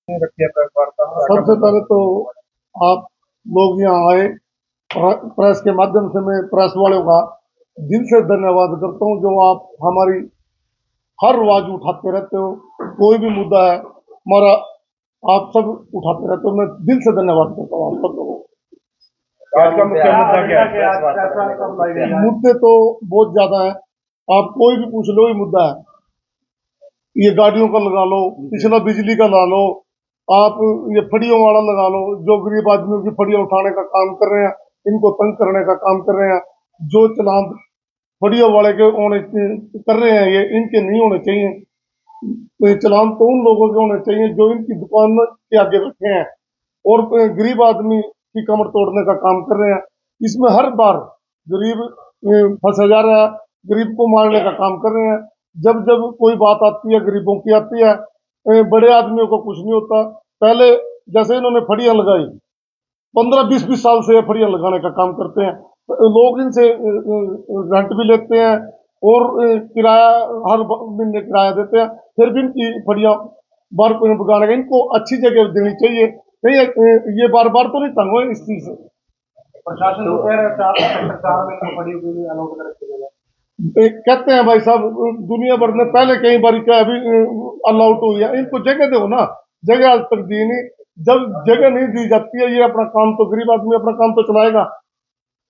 सबसे पहले तो आप लोग यहाँ आए, प्रेस के माध्यम से मैं प्रेस वालों का दिल से धन्यवाद करता हूँ, जो आप हमारी हर आवाज उठाते रहते हो। कोई भी मुद्दा है हमारा, आप सब उठाते रहते हो। मैं दिल से धन्यवाद करता हूँ आप सब लोगों को। आज का मुख्य मुद्दा क्या है? मुद्दे तो बहुत ज्यादा है, आप कोई भी पूछ लो, ये मुद्दा है। ये गाड़ियों का लगा लो, पिछला बिजली का ला लो, आप ये फड़ियों वाला लगा लो, जो गरीब आदमियों की फड़ियां उठाने का काम कर रहे हैं, इनको तंग करने का काम कर रहे हैं। जो चलान फड़ियों वाले के होने कर रहे हैं, ये इनके नहीं होने चाहिए। तो ये चलान तो उन लोगों के होने चाहिए जो इनकी दुकान के आगे रखे हैं और गरीब आदमी की कमर तोड़ने का काम कर रहे हैं। इसमें हर बार गरीब फंसा जा रहा है, गरीब को मारने का काम कर रहे हैं। जब जब कोई बात आती है गरीबों की आती है, बड़े आदमियों को कुछ नहीं होता। पहले जैसे इन्होंने फड़ियां लगाई, 15-20 साल से फड़ियां लगाने का काम करते हैं। लोग इनसे रेंट भी लेते हैं और किराया हर महीने किराया देते हैं, फिर भी इनकी फड़ियां बार बगाने का इनको अच्छी जगह देनी चाहिए। नहीं, ये बार बार तो नहीं तंग हुए इस चीज से। प्रशासन तो कह रहा है सेक्टर 4 में फड़ियों के लिए अलॉट कर रखी जगह। कहते हैं भाई साहब, दुनिया भर में पहले कई बार क्या अभी अलाउट हुई है, इनको जगह दो ना। जगह आज तक दी नहीं। जब जगह नहीं दी जाती है, ये अपना काम तो गरीब आदमी अपना काम तो चलाएगा,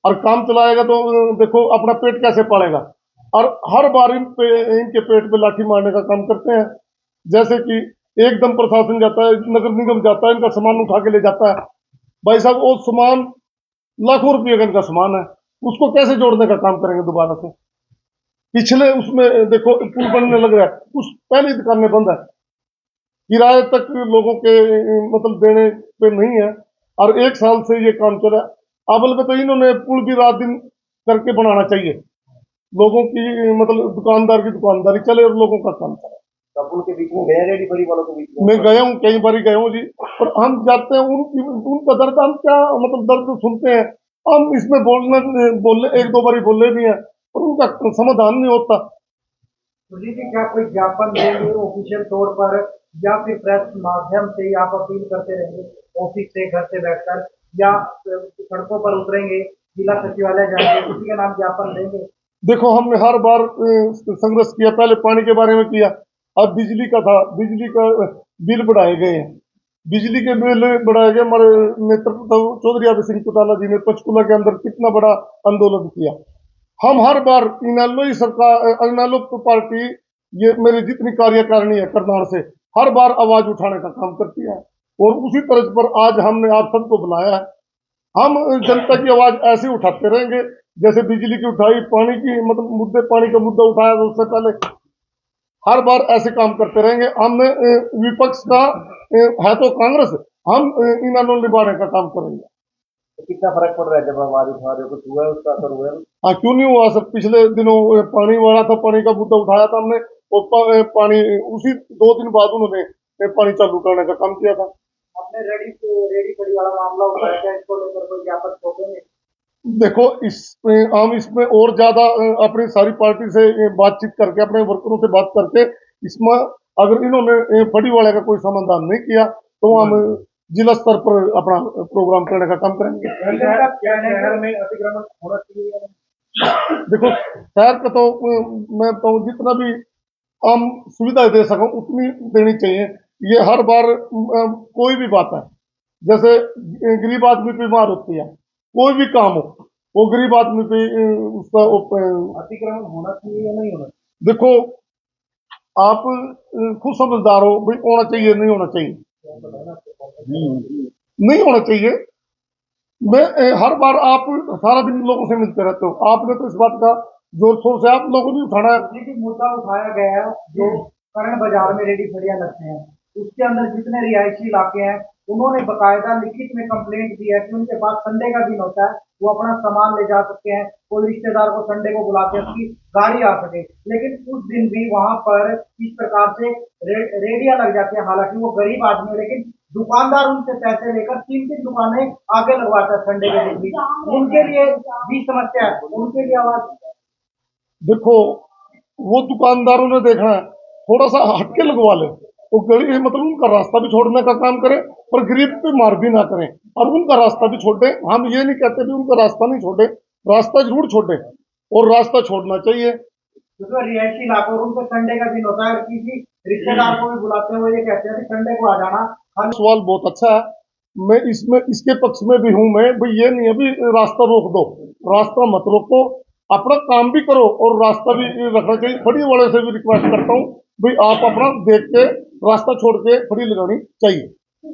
और काम चलाएगा तो देखो अपना पेट कैसे पालेगा। और हर बार इनके पेट पे लाठी मारने का काम करते हैं। जैसे कि एकदम प्रशासन जाता है, नगर निगम जाता है, इनका सामान उठा के ले जाता है। भाई साहब, वो सामान लाखों रुपये का इनका सामान है, उसको कैसे जोड़ने का काम करेंगे दोबारा से? पिछले उसमें देखो पुल बनने लग रहा है, उस पहली दुकानें बंद है, किराए तक लोगों के मतलब देने पे नहीं है, और 1 साल से ये काम चला। अव्वल में तो इन्होंने पुल भी रात दिन करके बनाना चाहिए, लोगों की मतलब दुकानदार की दुकानदारी चले और लोगों का काम चले। पुल के बीच में गए रेडी फड़ी वालों के बीच में मैं गया हूँ, कई बार गया हूँ जी, पर हम जाते हैं उनका दर्द हम क्या मतलब दर्द सुनते हैं। हम इसमें बोलने 1-2 बार बोले भी हैं, और उनका समाधान नहीं होता। जी जी, क्या कोई ज्ञापन देंगे ऑफिशियल तौर पर, या फिर प्रेस माध्यम से ही आप अपील करते रहेंगे, ऑफिस से घर से बैठकर, या सड़कों पर उतरेंगे, जिला सचिवालय जाएंगे, किसी का नाम ज्ञापन देंगे? देखो, हमने हर बार संघर्ष किया। पहले पानी के बारे में किया, अब बिजली का था, बिजली का बिल बढ़ाए गए हैं। बिजली के बिल बढ़ाए गए, हमारे नेतृत्व चौधरी अभय सिंह चौटाला जी ने पंचकुला के अंदर कितना बड़ा आंदोलन किया। हम हर बार इनेलो ही सरकार, इनेलो पार्टी, ये मेरी जितनी कार्यकारिणी है करनाल से, हर बार आवाज उठाने का काम करती है, और उसी तर्ज पर आज हमने आप सबको बुलाया है। हम जनता की आवाज ऐसे ही उठाते रहेंगे, जैसे बिजली की उठाई, पानी की मतलब मुद्दे, पानी का मुद्दा उठाया तो उससे पहले हर बार ऐसे काम करते रहेंगे। हमने विपक्ष का है तो कांग्रेस, हम इन आंदोलन निभाने का काम करेंगे। तो कितना फर्क पड़ रहा है जब आवाज उठा रहे हो, कुछ हुआ है उसका असर हुआ है? हाँ, क्यों नहीं हुआ सर? पिछले दिनों पानी वाला था, पानी का मुद्दा उठाया था हमने, और पानी उसी 2 दिन बाद उन्होंने पानी चालू करने का काम किया था। आपने रेडी रेडी फड़ी वाला मामला उठाया था, इसको लेकर कोई ज्ञापन सौंपेंगे? देखो, हम इसमें और ज्यादा अपनी सारी पार्टी से बातचीत करके, अपने वर्करों से बात करके, इसमें अगर इन्होंने फड़ी वाले का कोई समाधान नहीं किया तो हम जिला स्तर पर अपना प्रोग्राम करने का काम करेंगे। शहर में अतिक्रमण होना चाहिए? देखो, शहर का तो मैं तो जितना भी आम सुविधा दे सकूं उतनी देनी चाहिए। ये हर बार कोई भी बात है, जैसे गरीब आदमी बीमार होती है, कोई भी काम हो, वो गरीब आदमी पे उसका अतिक्रमण होना चाहिए या नहीं होना चाहिए? देखो, आप खुद समझदार हो भाई, होना चाहिए नहीं होना चाहिए? नहीं होना चाहिए। मैं हर बार आप सारा दिन लोगों से मिलते रहते हो, आपने तो इस बात का जोर शोर से आप लोगों ने उठाना है। जी, मुद्दा उठाया गया है जो करण बाजार में रेडी फड़ियां लगते हैं, उसके अंदर जितने रिहायशी इलाके हैं, उन्होंने बकायदा लिखित में कंप्लेंट दी है कि उनके पास संडे का दिन होता है, वो अपना सामान ले जा सकते हैं, कोई रिश्तेदार को संडे को बुलाते हैं कि गाड़ी आ सके, लेकिन उस दिन भी वहां पर इस प्रकार से रेडियां लग जाती है। हालांकि वो गरीब आदमी है, लेकिन दुकानदार उनसे पैसे लेकर 3-3 दुकानें आगे लगवाता है संडे के दिन भी। उनके लिए भी समस्या है, उनके लिए आवाज। देखो, वो दुकानदारों ने देखना है, थोड़ा सा हटके लगवा ले, वो गरीब मतलब उनका रास्ता भी छोड़ने का काम करें, पर गरीब पे मार भी ना करें, और उनका रास्ता भी छोड़ें। हम ये नहीं कहते भी उनका रास्ता नहीं छोड़े, रास्ता जरूर छोड़े, और रास्ता छोड़ना चाहिए। क्योंकि रिहायशी इलाकों उनको संडे का दिन होता है, और किसी रिश्तेदार को भी बुलाते हैं, वो ये कहते हैं कि संडे को आ जाना। सवाल बहुत अच्छा है, मैं इसमें इसके पक्ष में भी हूं। मैं भाई ये नहीं है भी रास्ता रोक दो, रास्ता मत रोको, अपना काम भी करो और रास्ता भी रखना चाहिए। फड़ी वाले से भी रिक्वेस्ट करता हूँ भाई आप अपना देख के रास्ता छोड़ के फड़ी लगानी चाहिए।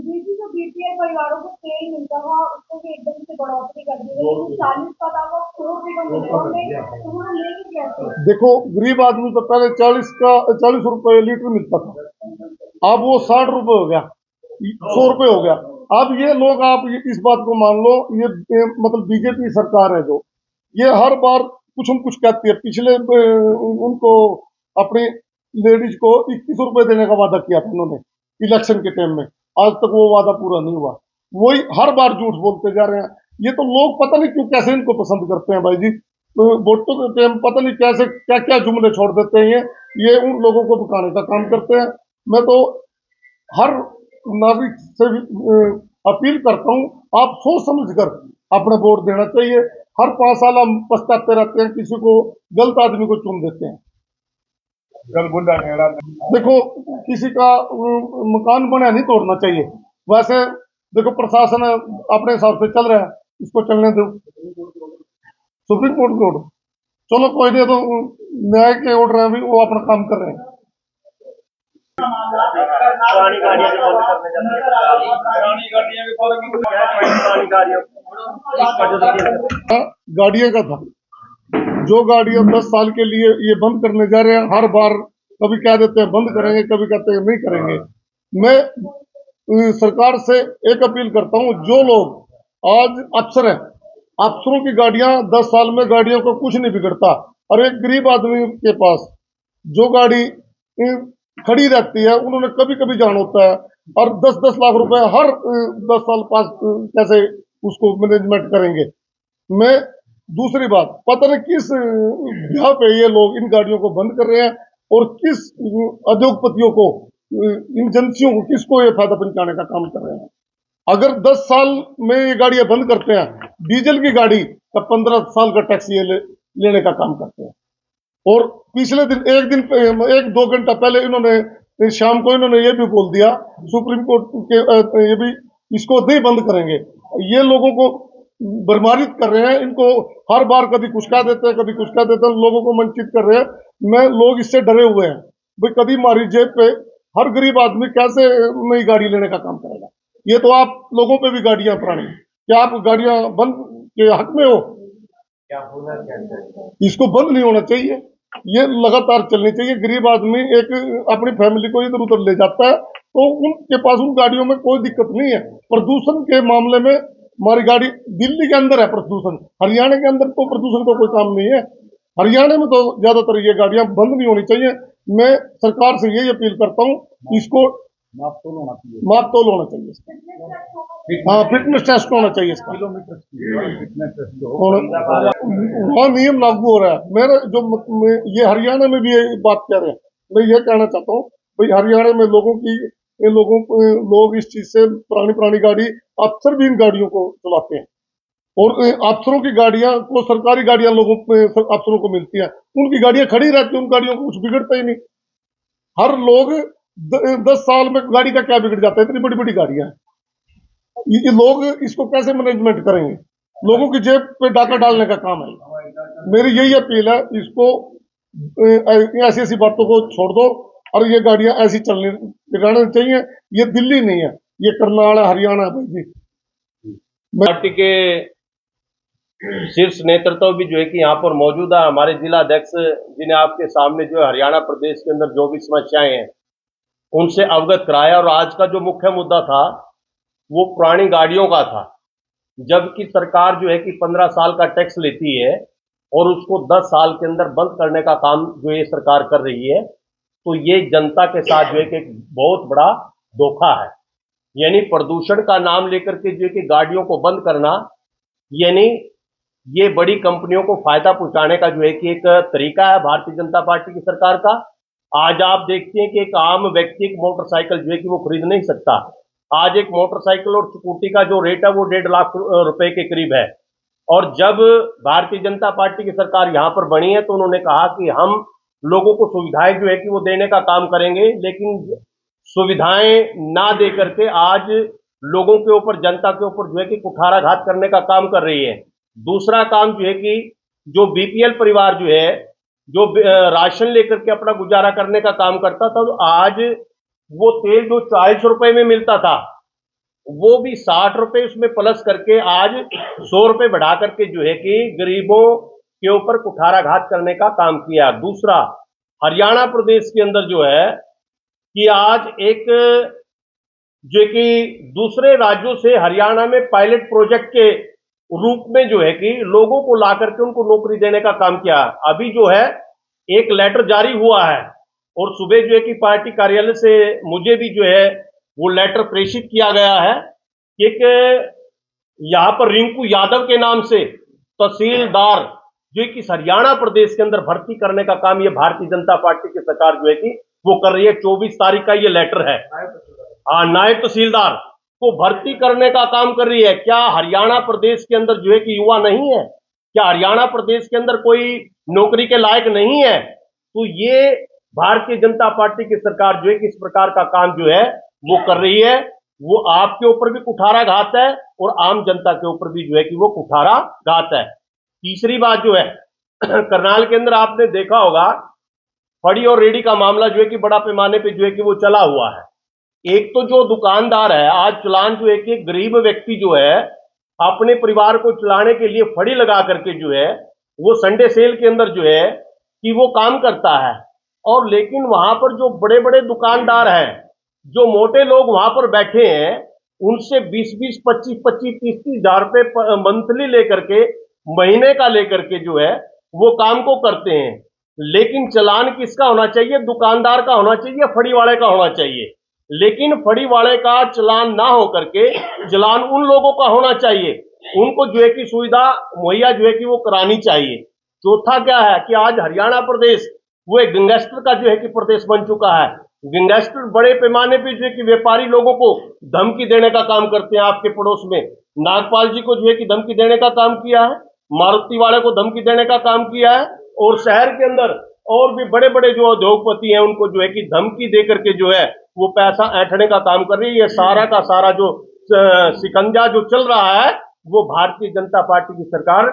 जी जो बीपीएल परिवारों को तेल मिलता था उसको भी एकदम से बढ़ोतरी कर दी गई, 40 का था वो 100 रुपये का मिलेगा हमें, तो वो लेंगे कैसे? देखो गरीब आदमी तो पहले 40 रुपए लीटर मिलता था, अब वो 60 रुपए हो गया, 100 रुपए हो गया। अब ये लोग आप इस बात को मान लो, ये मतलब बीजेपी सरकार है जो, ये हर बार कुछ न कुछ कहती है। पिछले उनको अपनी लेडीज को 21 रुपए देने का वादा किया था उन्होंने इलेक्शन के टाइम में, आज तक वो वादा पूरा नहीं हुआ। वही हर बार झूठ बोलते जा रहे हैं। ये तो लोग पता नहीं क्यों कैसे इनको पसंद करते हैं भाई जी। तो वोटों के टाइम पता नहीं कैसे क्या क्या जुमले छोड़ देते हैं, ये उन लोगों को भुकाने का काम करते हैं। मैं तो हर नागरिक से भी अपील करता हूँ, आप सोच समझ कर अपना वोट देना चाहिए। हर 5 साल हम पछताते रहते हैं, किसी को गलत आदमी को चुन देते हैं। देखो किसी का मकान बना नहीं तोड़ना चाहिए। वैसे देखो प्रशासन अपने हिसाब से चल रहा है, इसको चलने दो। सुप्रीम कोर्ट के ऑर्डर, चलो कोई नहीं, तो न्याय के ऑर्डर है भी, वो अपना काम कर रहे हैं। गाड़ियों का था, जो गाड़ियां 10 साल के लिए ये बंद करने जा रहे हैं, हर बार कभी कह देते हैं बंद करेंगे, कभी कहते हैं नहीं करेंगे। मैं सरकार से एक अपील करता हूं, जो लोग आज अफसर हैं, अफसरों की गाड़ियां 10 साल में गाड़ियों को कुछ नहीं बिगड़ता, और एक गरीब आदमी के पास जो गाड़ी खड़ी रहती है, उन्होंने कभी कभी जान होता है, और 10-10 लाख रुपए हर 10 साल पास कैसे उसको मैनेजमेंट करेंगे। मैं दूसरी बात, पता नहीं किस ब्याह पे ये लोग इन गाड़ियों को बंद कर रहे हैं, और किस उद्योगपतियों को, इन एजेंसियों को, किसको ये फायदा पहुंचाने का काम कर रहे हैं। अगर 10 साल में ये गाड़ियां बंद करते हैं, डीजल की गाड़ी का 15 साल का टैक्स ये लेने का काम करते हैं। और पिछले दिन एक दो घंटा पहले इन्होंने शाम को इन्होंने ये भी बोल दिया, सुप्रीम कोर्ट के ये भी इसको नहीं बंद करेंगे। ये लोगों को भ्रमारित कर रहे हैं, इनको हर बार कभी कुछ कह देते हैं, कभी कुछ कह देते हैं, लोगों को वंचित कर रहे हैं। मैं लोग इससे डरे हुए हैं भाई, कभी हमारी जेब पे हर गरीब आदमी कैसे नई गाड़ी लेने का काम करेगा। ये तो आप लोगों पे भी गाड़ियां पुरानी, क्या आप गाड़ियां बंद के हक में हो? इसको बंद नहीं होना चाहिए, ये लगातार चलनी चाहिए। गरीब आदमी एक अपनी फैमिली को इधर उधर ले जाता है, तो उनके पास उन गाड़ियों में कोई दिक्कत नहीं है। प्रदूषण के मामले में हमारी गाड़ी दिल्ली के अंदर है प्रदूषण, हरियाणा के अंदर तो प्रदूषण का कोई काम नहीं है। हरियाणा में तो ज्यादातर ये गाड़ियां बंद नहीं होनी चाहिए। मैं सरकार से यही अपील करता हूँ, इसको माप तोल होना चाहिए। हाँ, फिटनेस टेस्ट होना चाहिए इसका, वहाँ नियम लागू हो रहा है। मेरा जो ये हरियाणा में भी ये बात कह रहे हैं, मैं ये कहना चाहता हूँ भाई, हरियाणा में लोग इस चीज से पुरानी गाड़ी, अफसर भी इन गाड़ियों को चलाते हैं, और अफसरों की गाड़ियां को, सरकारी गाड़ियां अफसरों को मिलती हैं, उनकी गाड़ियां खड़ी रहती हैं, उन गाड़ियों को कुछ बिगड़ता ही नहीं। हर लोग 10 साल में गाड़ी का क्या बिगड़ जाता है, इतनी बड़ी बड़ी गाड़ियां हैं। ये लोग इसको कैसे मैनेजमेंट करेंगे? लोगों की जेब पे डाका डालने का काम है। मेरी यही अपील है, इसको ऐसी ऐसी बातों को छोड़ दो, और ये गाड़ियां ऐसी रहनी चाहिए। ये दिल्ली नहीं है, ये करनाल है, हरियाणा है भाई जी। पार्टी के शीर्ष नेतृत्व भी जो है कि यहाँ पर मौजूद है। हमारे जिला अध्यक्ष जिन्हें आपके सामने जो है हरियाणा प्रदेश के अंदर जो भी समस्याएं हैं उनसे अवगत कराया। और आज का जो मुख्य मुद्दा था वो पुरानी गाड़ियों का था, जबकि सरकार जो है कि 15 साल का टैक्स लेती है और उसको 10 साल के अंदर बंद करने का काम जो ये सरकार कर रही है, तो ये जनता के साथ जो है कि एक बहुत बड़ा धोखा है। यानी प्रदूषण का नाम लेकर के जो है कि गाड़ियों को बंद करना, यानी ये बड़ी कंपनियों को फायदा पहुंचाने का जो है कि एक तरीका है भारतीय जनता पार्टी की सरकार का। आज आप देखते हैं कि एक आम व्यक्ति एक मोटरसाइकिल जो है कि वो खरीद नहीं सकता। आज एक मोटरसाइकिल और स्कूटी का जो रेट है वो 1.5 लाख रुपए के करीब है। और जब भारतीय जनता पार्टी की सरकार यहाँ पर बनी है तो उन्होंने कहा कि हम लोगों को सुविधाएं जो है कि वो देने का काम करेंगे, लेकिन सुविधाएं ना दे करके आज लोगों के ऊपर, जनता के ऊपर जो है कि कुठाराघात करने का काम कर रही है। दूसरा काम जो है कि जो बीपीएल परिवार जो है, जो राशन लेकर के अपना गुजारा करने का काम करता था, तो आज वो तेल जो 40 रुपए में मिलता था वो भी 60 रुपए उसमें प्लस करके आज 100 रुपए बढ़ा करके जो है कि गरीबों के ऊपर कुठाराघात करने का काम किया। दूसरा, हरियाणा प्रदेश के अंदर जो है कि आज एक जो कि दूसरे राज्यों से हरियाणा में पायलट प्रोजेक्ट के रूप में जो है कि लोगों को ला करके उनको नौकरी देने का काम किया। अभी जो है एक लेटर जारी हुआ है और सुबह जो है कि पार्टी कार्यालय से मुझे भी जो है वो लेटर प्रेषित किया गया है। एक यहां पर रिंकू यादव के नाम से तहसीलदार जो कि हरियाणा प्रदेश के अंदर भर्ती करने का काम ये भारतीय जनता पार्टी की सरकार जो है कि वो कर रही है। 24 तारीख का ये लेटर है। नायब तहसीलदार को भर्ती करने का काम कर रही है। क्या हरियाणा प्रदेश के अंदर जो है कि युवा नहीं है? क्या हरियाणा प्रदेश के अंदर कोई नौकरी के लायक नहीं है? तो ये भारतीय जनता पार्टी की सरकार जो है कि इस प्रकार का काम जो है वो कर रही है। वो आपके ऊपर भी कुठाराघात है और आम जनता के ऊपर भी जो है कि वो कुठाराघात है। तीसरी बात जो है करनाल के अंदर आपने देखा होगा फड़ी और रेडी का मामला जो है कि बड़ा पैमाने पे जो है कि वो चला हुआ है। एक तो जो दुकानदार है, आज चलान जो है कि एक गरीब व्यक्ति जो है अपने परिवार को चलाने के लिए फड़ी लगा करके जो है वो संडे सेल के अंदर जो है कि वो काम करता है। और लेकिन वहां पर जो बड़े बड़े दुकानदार हैं, जो मोटे लोग वहां पर बैठे हैं, उनसे 20-20, 25-25, 30-30 हजार रुपए मंथली लेकर के, महीने का लेकर के जो है वो काम को करते हैं। लेकिन चलान किसका होना चाहिए? दुकानदार का होना चाहिए, फड़ी वाले का होना चाहिए। लेकिन फड़ी वाले का चलान ना हो करके चलान उन लोगों का होना चाहिए। उनको जो है कि सुविधा मुहैया जो है कि वो करानी चाहिए। चौथा क्या है कि आज हरियाणा प्रदेश वो एक गैंगस्टर का जो है कि प्रदेश बन चुका है। गैंगस्टर बड़े पैमाने पे जो है कि व्यापारी लोगों को धमकी देने का काम करते हैं। आपके पड़ोस में नागपाल जी को जो है कि धमकी देने का काम किया है, मारुति वाले को धमकी देने का काम किया है, और शहर के अंदर और भी बड़े बड़े जो उद्योगपति हैं उनको जो है कि धमकी दे करके जो है वो पैसा ऐंठने का काम कर रही है। सारा का सारा जो शिकंजा जो चल रहा है वो भारतीय जनता पार्टी की सरकार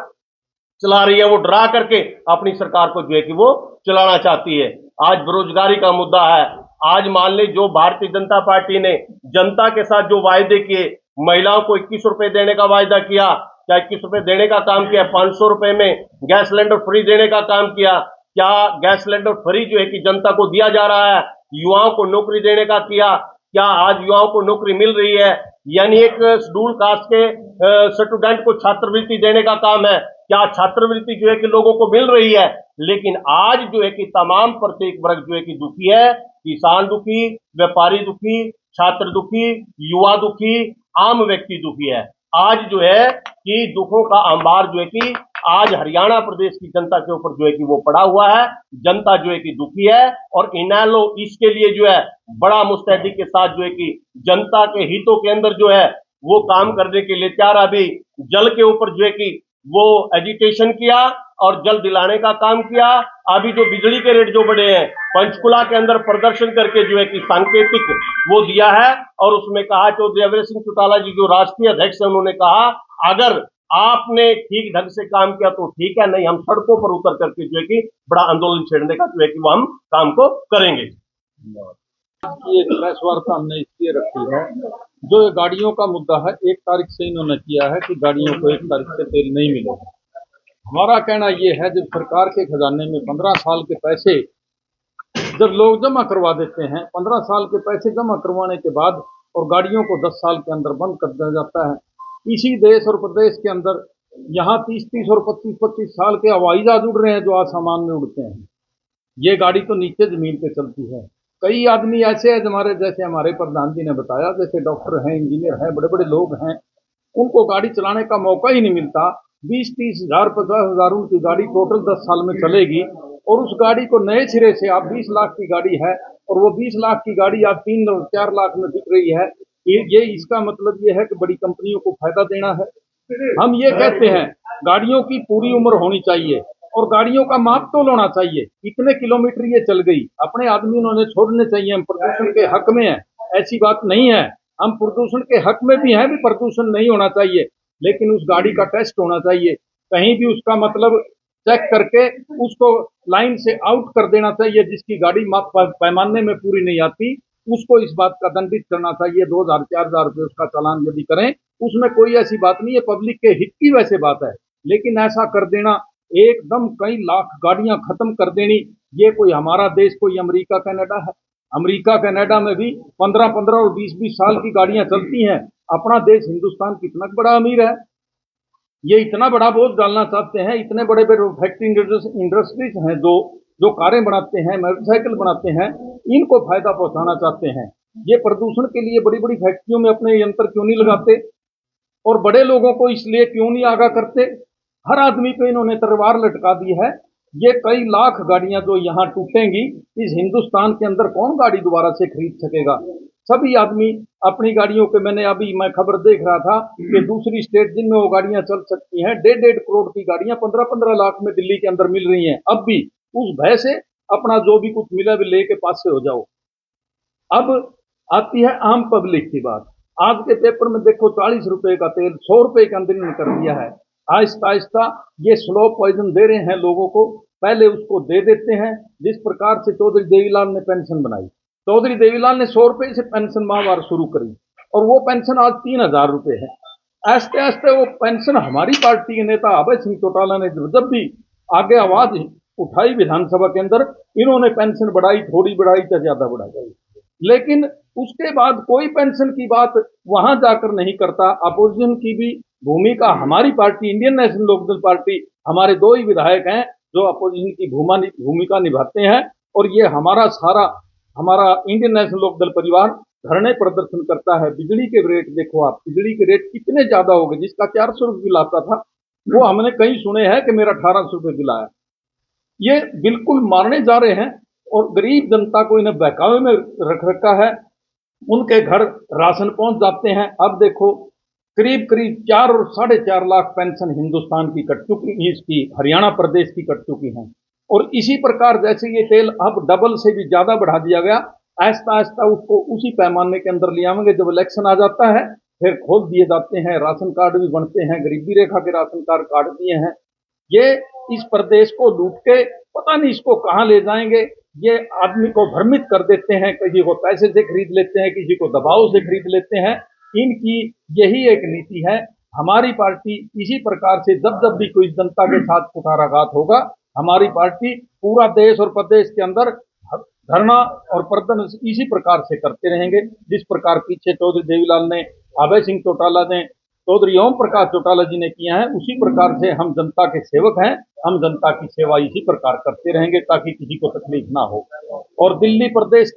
चला रही है। वो डरा करके अपनी सरकार को जो है कि वो चलाना चाहती है। आज बेरोजगारी का मुद्दा है। आज मान ले जो भारतीय जनता पार्टी ने जनता के साथ जो वायदे किए, महिलाओं को 21 रुपए देने का वायदा किया, क्या 21 रुपए देने का काम किया? 500 रुपए में गैस सिलेंडर फ्री देने का काम किया। क्या गैस सिलेंडर फ्री जो है कि जनता को दिया जा रहा है? युवाओं को नौकरी देने का किया? क्या आज युवाओं को नौकरी मिल रही है? यानी एक शेड्यूल कास्ट के स्टूडेंट को छात्रवृत्ति देने का काम है। क्या छात्रवृत्ति जो है कि लोगों को मिल रही है? लेकिन आज जो है कि तमाम प्रत्येक वर्ग जो है कि दुखी है। किसान दुखी, व्यापारी दुखी, छात्र दुखी, युवा दुखी, आम व्यक्ति दुखी है। आज जो है कि दुखों का अंबार जो है कि आज हरियाणा प्रदेश की जनता के ऊपर जो है कि वो पड़ा हुआ है। जनता जो है कि दुखी है और इनेलो इसके लिए जो है बड़ा मुस्तैदी के साथ जो है कि जनता के हितों के अंदर जो है वो काम करने के लिए तैयार। अभी जल के ऊपर जो है कि वो एजिटेशन किया और जल दिलाने का काम किया। अभी जो बिजली के रेट जो बढ़े हैं, पंचकुला के अंदर प्रदर्शन करके जो है कि सांकेतिक वो दिया है और उसमें कहा चौधरी अभय सिंह चौटाला जी जो राष्ट्रीय अध्यक्ष है उन्होंने कहा अगर आपने ठीक ढंग से काम किया तो ठीक है, नहीं हम सड़कों पर उतर करके जो है कि बड़ा आंदोलन छेड़ने का जो है कि वो हम काम को करेंगे। ये प्रेस वार्ता हमने इसलिए रखी है, जो ये गाड़ियों का मुद्दा है, 1 तारीख से इन्होंने किया है कि गाड़ियों को 1 तारीख से तेल नहीं मिलेगा। हमारा कहना ये है जब सरकार के खजाने में 15 साल के पैसे जब लोग जमा करवा देते हैं, 15 साल के पैसे जमा करवाने के बाद और गाड़ियों को 10 साल के अंदर बंद कर दिया जाता है। इसी देश और प्रदेश के अंदर यहाँ 30-30 और 25-25 साल के हवाई जहाज उड़ रहे हैं जो आसमान में उड़ते हैं। ये गाड़ी तो नीचे जमीन पे चलती है। कई आदमी ऐसे हैं हमारे जैसे हमारे प्रधान जी ने बताया, जैसे डॉक्टर हैं, इंजीनियर हैं, बड़े बड़े लोग हैं, उनको गाड़ी चलाने का मौका ही नहीं मिलता। 20-30 हजार 50 हजार उनकी गाड़ी टोटल 10 साल में चलेगी और उस गाड़ी को नए सिरे से आप 20 लाख की गाड़ी है और वो 20 लाख की गाड़ी आप 3 और 4 लाख में बिक रही है, ये इसका मतलब ये है कि बड़ी कंपनियों को फायदा देना है। हम ये कहते हैं गाड़ियों की पूरी उम्र होनी चाहिए और गाड़ियों का माप तोल होना चाहिए, कितने किलोमीटर ये चल गई, अपने आदमी उन्होंने छोड़ने चाहिए। हम प्रदूषण के हक में हैं, ऐसी बात नहीं है, हम प्रदूषण के हक में भी हैं, भी प्रदूषण नहीं होना चाहिए, लेकिन उस गाड़ी का टेस्ट होना चाहिए, कहीं भी उसका मतलब चेक करके उसको लाइन से आउट कर देना चाहिए। जिसकी गाड़ी माप पैमाने में पूरी नहीं आती उसको इस बात का दंडित करना चाहिए, 2000 4000 रुपये उसका चालान यदि करें, उसमें कोई ऐसी बात नहीं है, पब्लिक के हित की वैसे बात है। लेकिन ऐसा कर देना, एकदम कई लाख गाड़ियां खत्म कर देनी, ये कोई हमारा देश कोई अमेरिका कनाडा है? अमेरिका कनाडा में भी 15-15 और 20-20 साल की गाड़ियां चलती हैं। अपना देश हिंदुस्तान कितना बड़ा अमीर है, ये इतना बड़ा बोझ डालना चाहते हैं। इतने बड़े बड़े फैक्ट्री इंडस्ट्रीज हैं जो कारें बनाते हैं, मोटरसाइकिल बनाते हैं, इनको फायदा पहुंचाना चाहते हैं। ये प्रदूषण के लिए बड़ी बड़ी फैक्ट्रियों में अपने यंत्र क्यों नहीं लगाते और बड़े लोगों को इसलिए क्यों नहीं आगाह करते? हर आदमी पे इन्होंने तलवार लटका दी है। ये कई लाख गाड़ियां जो यहाँ टूटेंगी, इस हिंदुस्तान के अंदर कौन गाड़ी दोबारा से खरीद सकेगा? सभी आदमी अपनी गाड़ियों पे, मैं खबर देख रहा था कि दूसरी स्टेट जिनमें वो गाड़ियां चल सकती हैं, 1.5 करोड़ की गाड़ियां 15-15 लाख में दिल्ली के अंदर मिल रही हैं। अब भी उस भय से अपना जो भी कुछ मिला भी लेके पास से हो जाओ। अब आती है आम पब्लिक की बात। आज के पेपर में देखो 40 रुपए का तेल 100 रुपए के अंदर ही कर दिया है। आहिस्ता आहिस्ता ये स्लो पॉइजन दे रहे हैं लोगों को, पहले उसको दे देते हैं। जिस प्रकार से चौधरी देवीलाल ने पेंशन बनाई, चौधरी देवीलाल ने 100 रुपए से पेंशन माहवार शुरू करी और वो पेंशन आज 3000 रुपए है। आस्ते आस्ते वो पेंशन हमारी पार्टी के नेता अभय सिंह चौटाला ने जब भी आगे आवाज उठाई विधानसभा के अंदर, इन्होंने पेंशन बढ़ाई, थोड़ी बढ़ाई चाहे ज्यादा बढ़ाई, लेकिन उसके बाद कोई पेंशन की बात वहां जाकर नहीं करता। अपोजिशन की भी भूमिका, हमारी party Indian National Lokdal party, हमारे 2 ही विधायक हैं जो अपोजिशन की भूमिका निभाते हैं और ये हमारा इंडियन नेशनल लोकदल परिवार धरने प्रदर्शन करता है। बिजली के रेट देखो आप, बिजली के रेट कितने ज्यादा हो गए। जिसका 400 रुपये बिल आता था वो हमने कहीं सुने हैं कि मेरा 1800 रुपये बिल आया। ये बिल्कुल मारने जा रहे हैं और गरीब जनता को इन्हें बहकावे में रख रखा है। उनके घर राशन पहुंच जाते हैं। अब देखो करीब करीब 4 और 4.5 लाख पेंशन हिंदुस्तान की कट चुकी, इसकी हरियाणा प्रदेश की कट चुकी हैं। और इसी प्रकार जैसे ये तेल अब डबल से भी ज्यादा बढ़ा दिया गया, आहिस्ता आहिस्ता उसको उसी पैमाने के अंदर ले आएंगे। जब इलेक्शन आ जाता है फिर खोल दिए जाते हैं, राशन कार्ड भी बनते हैं, गरीबी रेखा के राशन कार्ड काट दिए हैं। ये इस प्रदेश को लूट के पता नहीं इसको कहां ले जाएंगे। ये आदमी को भ्रमित कर देते हैं, किसी को पैसे से खरीद लेते हैं, किसी को दबाव से खरीद लेते हैं। इनकी यही एक नीति है। हमारी पार्टी इसी प्रकार से जब जब भी कोई जनता के साथ कुठाराघात होगा, हमारी पार्टी पूरा देश और प्रदेश के अंदर धरना और प्रदर्शन इसी प्रकार से करते रहेंगे। जिस प्रकार पीछे चौधरी देवीलाल ने, अभय सिंह चौटाला ने, चौधरी ओम प्रकाश चौटाला जी ने किया है, उसी प्रकार से हम जनता के सेवक हैं। हम जनता की सेवा इसी प्रकार करते रहेंगे ताकि किसी को तकलीफ ना हो। और दिल्ली प्रदेश